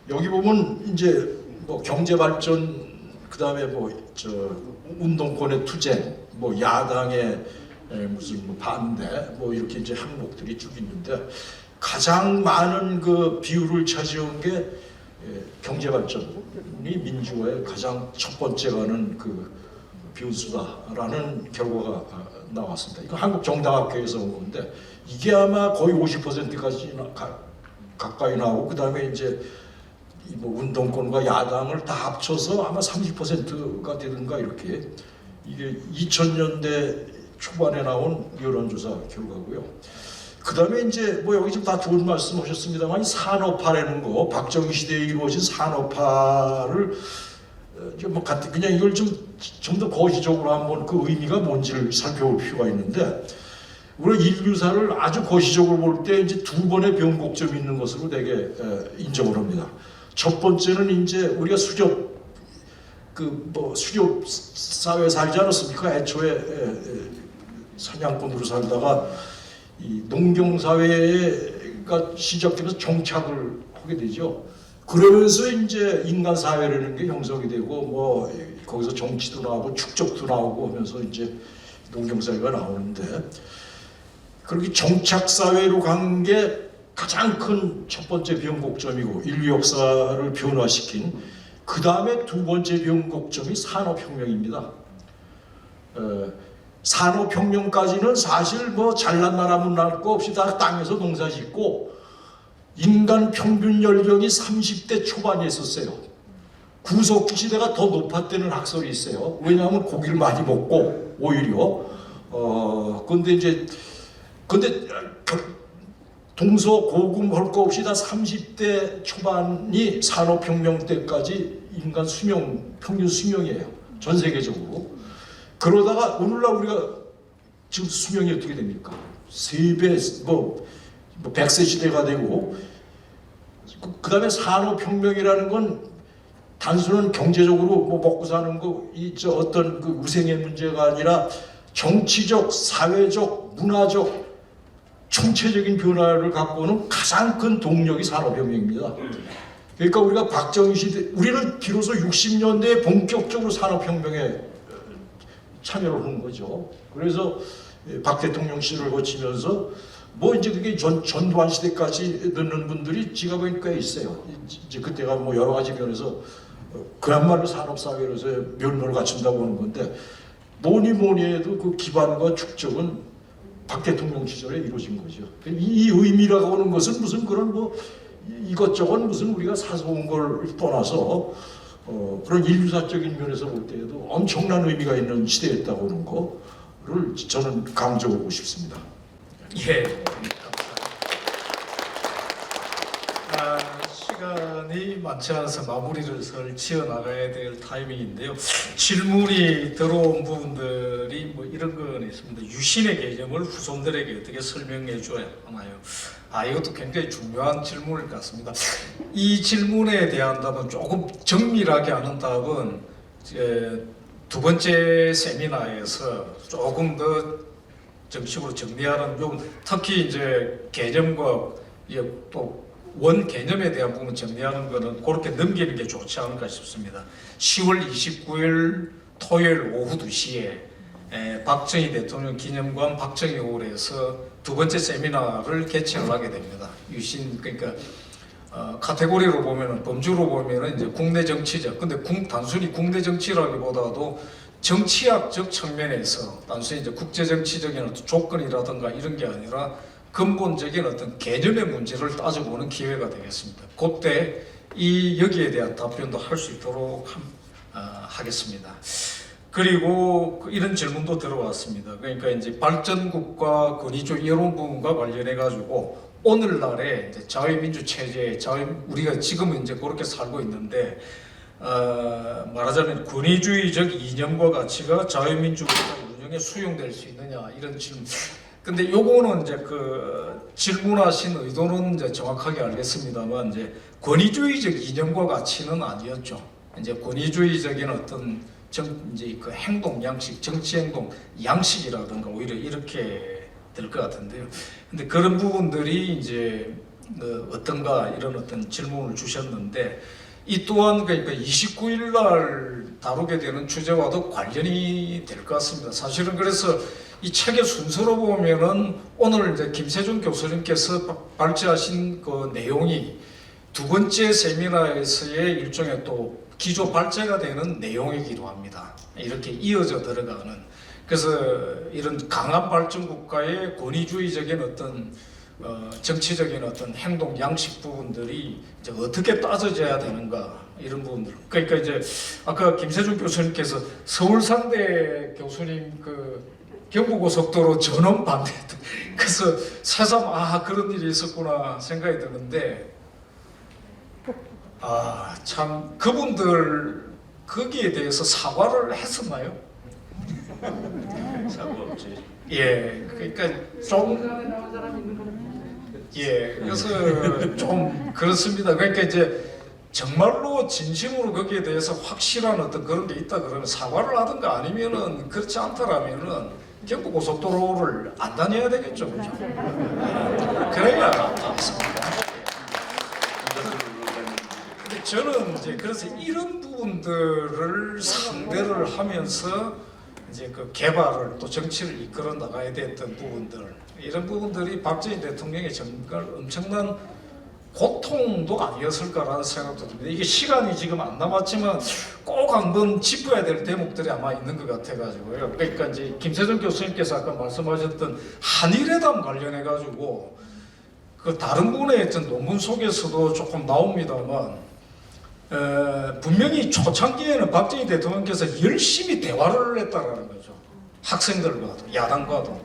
Speaker 4: 여기 보면 이제 뭐 경제 발전 그다음에 뭐 운동권의 투쟁 뭐 야당의 무슨 뭐 반대 뭐 이렇게 이제 항목들이 쭉 있는데 가장 많은 그 비율을 차지한 게 경제 발전이 민주화의 가장 첫 번째 가는 그 비율수다라는 결과가 나왔습니다. 이거 한국정다학회에서 온 건데 이게 아마 거의 50%까지 가까이 나오고 그 다음에 이제 뭐 운동권과 야당을 다 합쳐서 아마 30%가 되든가 이렇게 이게 2000년대 초반에 나온 여론조사 결과고요. 그 다음에 이제 뭐 여기 좀 다 좋은 말씀하셨습니다만 산업화라는 거 박정희 시대에 이루어진 산업화를 뭐 그냥 이걸 좀 더 거시적으로 한번 그 의미가 뭔지를 살펴볼 필요가 있는데 우리가 인류사를 아주 거시적으로 볼 때 이제 두 번의 변곡점이 있는 것으로 되게 인정을 합니다. 첫 번째는 이제 우리가 수렵 사회 살지 않았습니까? 애초에 사냥꾼으로 살다가 이 농경 사회가 시작되면서 정착을 하게 되죠. 그러면서 이제 인간 사회라는 게 형성이 되고 뭐 거기서 정치도 나오고 축적도 나오고 하면서 이제 농경 사회가 나오는데 그렇게 정착 사회로 간 게 가장 큰 첫 번째 변곡점이고 인류 역사를 변화시킨 그 다음에 두 번째 변곡점이 산업혁명입니다. 산업혁명까지는 사실 뭐 잘난 나라 못날 거 없이 다 땅에서 농사짓고 인간 평균 연령이 30대 초반이었어요. 구석기 시대가 더 높았다는 학설이 있어요. 왜냐하면 고기를 많이 먹고 오히려 근데 동서고금 할 거 없이 다 30대 초반이 산업혁명 때까지 인간 수명 평균 수명이에요. 전 세계적으로. 그러다가 오늘날 우리가 지금 수명이 어떻게 됩니까? 3배 뭐 100세 시대가 되고 그 다음에 산업혁명이라는 건 단순한 경제적으로 뭐 먹고 사는 거 어떤 그 우생의 문제가 아니라 정치적, 사회적, 문화적 총체적인 변화를 갖고 오는 가장 큰 동력이 산업혁명입니다. 그러니까 우리가 박정희 시대, 우리는 비로소 60년대에 본격적으로 산업혁명에 참여를 하는 거죠. 그래서 박 대통령 시를 거치면서 뭐 이제 그게 전두환 시대까지 듣는 분들이 지가 보니 꽤 있어요. 이제 그때가 뭐 여러 가지 면에서 그야말로 산업사회로서의 면모를 갖춘다고 하는 건데 뭐니 해도 그 기반과 축적은 박 대통령 시절에 이루어진 거죠. 이 의미라고 하는 것은 무슨 그런 뭐 이것저것 무슨 우리가 사소한 걸 떠나서 그런 인류사적인 면에서 볼 때에도 엄청난 의미가 있는 시대였다고 하는 거를 저는 강조하고 싶습니다.
Speaker 2: 예. 시간이 많지 않아서 마무리를 지어 나가야 될 타이밍인데요. 질문이 들어온 부분들이 뭐 이런 건 있습니다. 유신의 개념을 후손들에게 어떻게 설명해 줘야 하나요? 이것도 굉장히 중요한 질문일 것 같습니다. 이 질문에 대한 답은 조금 정밀하게 하는 답은 두 번째 세미나에서 조금 더 정식으로 정리하는 부분, 특히 이제 개념과 또 원 개념에 대한 부분 정리하는 거는 그렇게 넘기는 게 좋지 않을까 싶습니다. 10월 29일 토요일 오후 2시에 박정희 대통령 기념관 박정희 홀에서 두 번째 세미나를 개최를 하게 됩니다. 유신 그러니까 카테고리로 보면은 범주로 보면은 이제 국내 정치적, 근데 단순히 국내 정치라기보다도 정치학적 측면에서 단순히 이제 국제 정치적인 어떤 조건이라든가 이런 게 아니라 근본적인 어떤 개념의 문제를 따져보는 기회가 되겠습니다. 그때 여기에 대한 답변도 할 수 있도록 하겠습니다. 그리고 이런 질문도 들어왔습니다. 그러니까 이제 발전국가 권위주의 이런 부분과 관련해 가지고 오늘날의 이제 자유민주 체제, 우리가 지금은 이제 그렇게 살고 있는데 말하자면 권위주의적 이념과 가치가 자유민주국가 운영에 수용될 수 있느냐 이런 질문. 근데 요거는 이제 그 질문하신 의도는 이제 정확하게 알겠습니다만 이제 권위주의적 이념과 가치는 아니었죠. 이제 권위주의적인 어떤 이제 그 행동 양식, 정치 행동 양식이라든가 오히려 이렇게 될 것 같은데요. 근데 그런 부분들이 이제 어떤가 이런 어떤 질문을 주셨는데 이 또한 그러니까 29일 날 다루게 되는 주제와도 관련이 될 것 같습니다. 사실은 그래서 이 책의 순서로 보면은 오늘 이제 김세준 교수님께서 발제하신 그 내용이 두 번째 세미나에서의 일종의 또 기조 발제가 되는 내용이기도 합니다. 이렇게 이어져 들어가는. 그래서 이런 강한 발전 국가의 권위주의적인 어떤 정치적인 어떤 행동 양식 부분들이 이제 어떻게 따져져야 되는가 이런 부분들. 그러니까 이제 아까 김세준 교수님께서 서울상대 교수님 그 경부고속도로 전원 반대. 그래서 새삼 그런 일이 있었구나 생각이 드는데 참 그분들 거기에 대해서 사과를 했었나요?
Speaker 5: 사고 없지.
Speaker 2: 예, 그러니까 그래서 좀 그렇습니다. 그러니까 이제 정말로 진심으로 거기에 대해서 확실한 어떤 그런 게 있다 그러면 사과를 하든가 아니면은 그렇지 않더라면은 경부고속도로를 안 다녀야 되겠죠, 그죠? 그래야 맞습니다. 근데 저는 이제 그래서 이런 부분들을 상대를 하면서 이제 그 개발을 또 정치를 이끌어 나가야 됐던 부분들 이런 부분들이 박정희 대통령의 정말 엄청난 고통도 아니었을까라는 생각도 듭니다. 이게 시간이 지금 안 남았지만 꼭 한번 짚어야 될 대목들이 아마 있는 것 같아가지고요. 그러니까 이제 김세준 교수님께서 아까 말씀하셨던 한일회담 관련해 가지고 그 다른 분의 어떤 논문 속에서도 조금 나옵니다만 분명히 초창기에는 박정희 대통령께서 열심히 대화를 했다라는 거죠. 학생들과도 야당과도.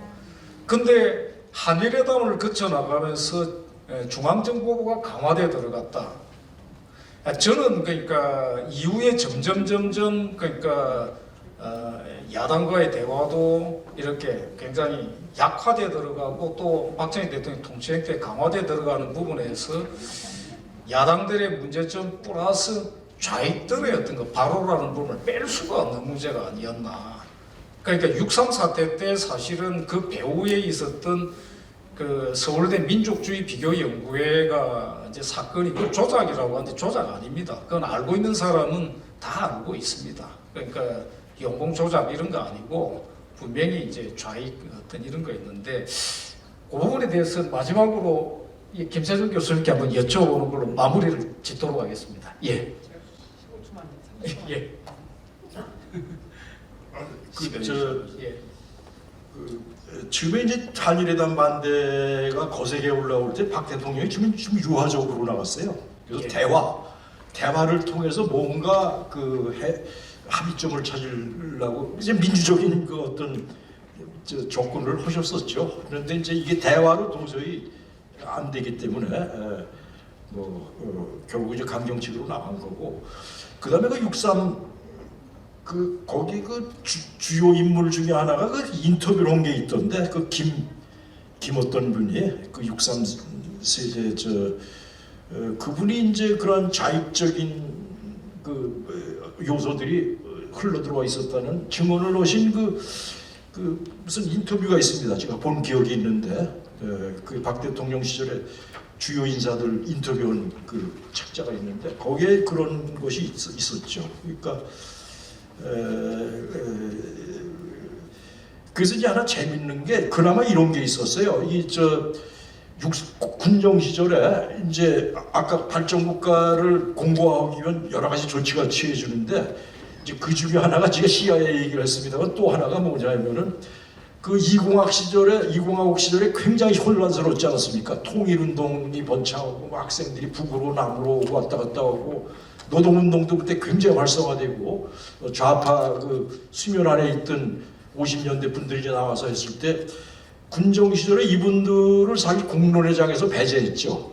Speaker 2: 근데 한일회담을 거쳐 나가면서 중앙정보부가 강화돼 들어갔다. 저는 그러니까 이후에 점점 그러니까 야당과의 대화도 이렇게 굉장히 약화돼 들어가고 또 박정희 대통령 통치행 때 강화돼 들어가는 부분에서 야당들의 문제점 플러스 좌익들의 어떤 그 바로라는 부분을 뺄 수가 없는 문제가 아니었나 그러니까 6.3 사태 때 사실은 그 배후에 있었던 그 서울대 민족주의 비교연구회가 이제 사건이 그 조작이라고 하는데 조작 아닙니다. 그건 알고 있는 사람은 다 알고 있습니다. 그러니까 연공 조작 이런 거 아니고 분명히 이제 좌익 어떤 이런 거 있는데 그 부분에 대해서 마지막으로 이 김세준 교수님께 한번 여쭤보는 걸로 마무리를 짓도록 하겠습니다. 예. 예.
Speaker 4: 예. 지금 이제 한일회담 반대가 거세게 올라올 때 박 대통령이 지금 유화적으로 나갔어요. 그래서
Speaker 2: 예.
Speaker 4: 대화를 통해서 뭔가 합의점을 찾으려고 이제 민주적인 그 어떤 접근을 하셨었죠. 그런데 이제 이게 대화로 도저히 안 되기 때문에 결국 이제 강경책으로 나간 거고, 그다음에 그 6.3 거기 주요 인물 중에 하나가 그 인터뷰를 한 게 있던데 그 김 어떤 분이 그 6.3 세대 그분이 이제 그런 자익적인 요소들이 흘러 들어와 있었다는 증언을 하신 무슨 인터뷰가 있습니다. 제가 본 기억이 있는데 그 박 대통령 시절에 주요 인사들 인터뷰한 그 책자가 있는데 거기에 그런 것이 있었죠. 그러니까 그래서 이제 하나 재밌는 게 그나마 이런 게 있었어요. 군정 시절에 이제 아까 발전국가를 공고하기 위한 여러 가지 조치가 취해주는데 이제 그 중에 하나가 제가 CIA 얘기를 했습니다만 또 하나가 뭐냐면은 그 이공화국 시절에 굉장히 혼란스러웠지 않았습니까? 통일운동이 번창하고 학생들이 북으로 남으로 오고 왔다 갔다 하고 노동운동도 그때 굉장히 활성화되고 좌파 수면 아래 있던 50년대 분들이 이제 나와서 했을 때 군정 시절에 이분들을 사실 공론회장에서 배제했죠.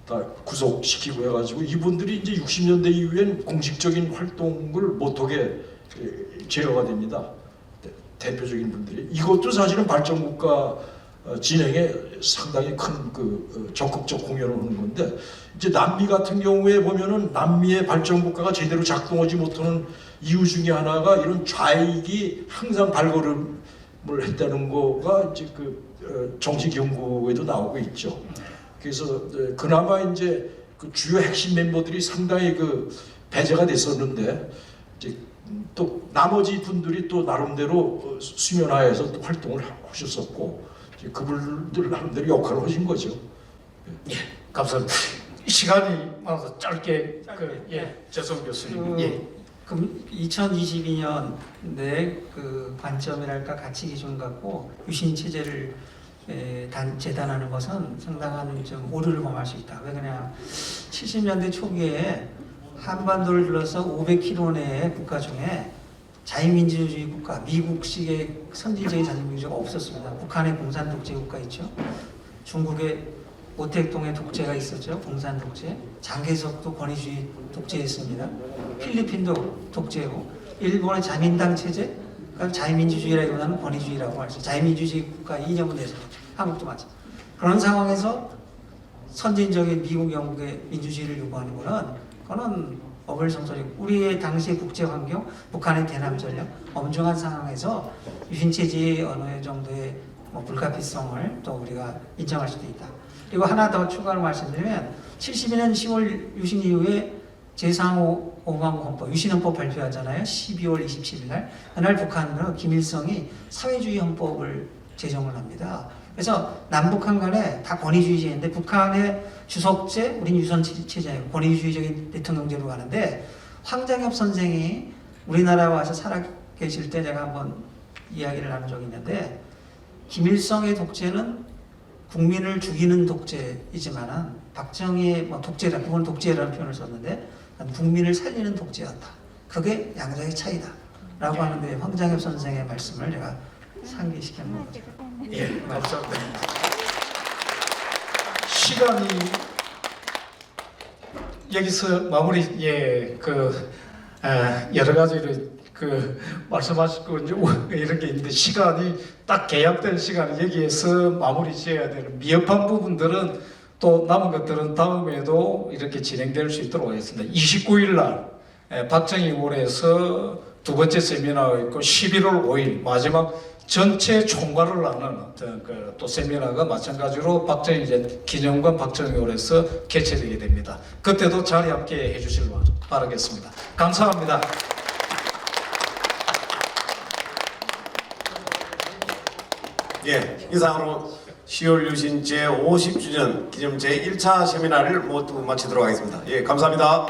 Speaker 4: 다 구속시키고 해가지고 이분들이 이제 60년대 이후엔 공식적인 활동을 못하게 제어가 됩니다. 대표적인 분들이. 이것도 사실은 발전국가 진행에 상당히 큰 적극적 공연을 하는 건데, 이제 남미 같은 경우에 보면은 남미의 발전국가가 제대로 작동하지 못하는 이유 중에 하나가 이런 좌익이 항상 발걸음을 했다는 거가 이제 정식 연구에도 나오고 있죠. 그래서 그나마 이제 주요 핵심 멤버들이 상당히 배제가 됐었는데, 이제 또 나머지 분들이 또 나름대로 수면하에서 또 활동을 하셨었고, 그분들 나름대로 역할을 하신 거죠.
Speaker 2: 예, 감사합니다. 시간이 많아서 짧게 재성 교수님. 예.
Speaker 3: 그럼 2022년 내 관점이랄까 가치 기준 갖고 유신 체제를 재단하는 것은 상당한 좀 오류를 범할 수 있다. 왜 그러냐? 70년대 초기에 한반도를 둘러서 500km 내의 국가 중에 자유민주주의 국가, 미국식의 선진적인 자유민주주의가 없었습니다. 북한의 공산 독재 국가 있죠. 중국의 모택동의 독재가 있었죠. 공산 독재. 장개석도 권위주의 독재였습니다. 필리핀도 독재고, 일본의 자민당 체제, 자유민주주의라기보다는 권위주의라고 할 수 있어요. 자유민주주의 국가 이념은 내세웠죠. 한국도 마찬가지. 그런 상황에서 선진적인 미국, 영국의 민주주의를 요구하는 그거는 어불성설이고, 우리의 당시의 국제 환경, 북한의 대남 전략, 엄중한 상황에서 유신체제의 어느 정도의 불가피성을 또 우리가 인정할 수도 있다. 그리고 하나 더 추가로 말씀드리면 72년 10월 유신 이후에 제3공화국 헌법, 유신헌법 발표하잖아요. 12월 27일 날. 그날 북한은 김일성이 사회주의 헌법을 제정을 합니다. 그래서 남북한 간에 다 권위주의제인데 북한의 주석제, 우린 유선체제, 권위주의적인 대통령제로 가는데, 황장엽 선생이 우리나라에 와서 살아 계실 때 제가 한번 이야기를 나눈 적이 있는데, 김일성의 독재는 국민을 죽이는 독재이지만은 박정희의 독재라, 그건 독재라는 표현을 썼는데 국민을 살리는 독재였다. 그게 양자의 차이다. 라고 하는데 황장엽 선생의 말씀을 제가 상기시켰는 거죠.
Speaker 2: 예, 감사합니다. 시간이 여기서 마무리. 여러 가지를 말씀하시고 이제 이런 게 있는데, 시간이 딱 계약된 시간이 여기에서 마무리 지어야 되는 미흡한 부분들은 또 남은 것들은 다음에도 이렇게 진행될 수 있도록 하겠습니다. 29일 날 박정희 홀에서 두 번째 세미나가 있고 11월 5일 마지막 전체 총괄을 하는 어떤 또 세미나가 마찬가지로 박정희 기념관 박정희홀에서 개최되게 됩니다. 그때도 자리 함께 해주시길 바라겠습니다. 감사합니다.
Speaker 6: 예, 이상으로 10월 유신 제50주년 기념 제1차 세미나를 모두 마치도록 하겠습니다. 예, 감사합니다.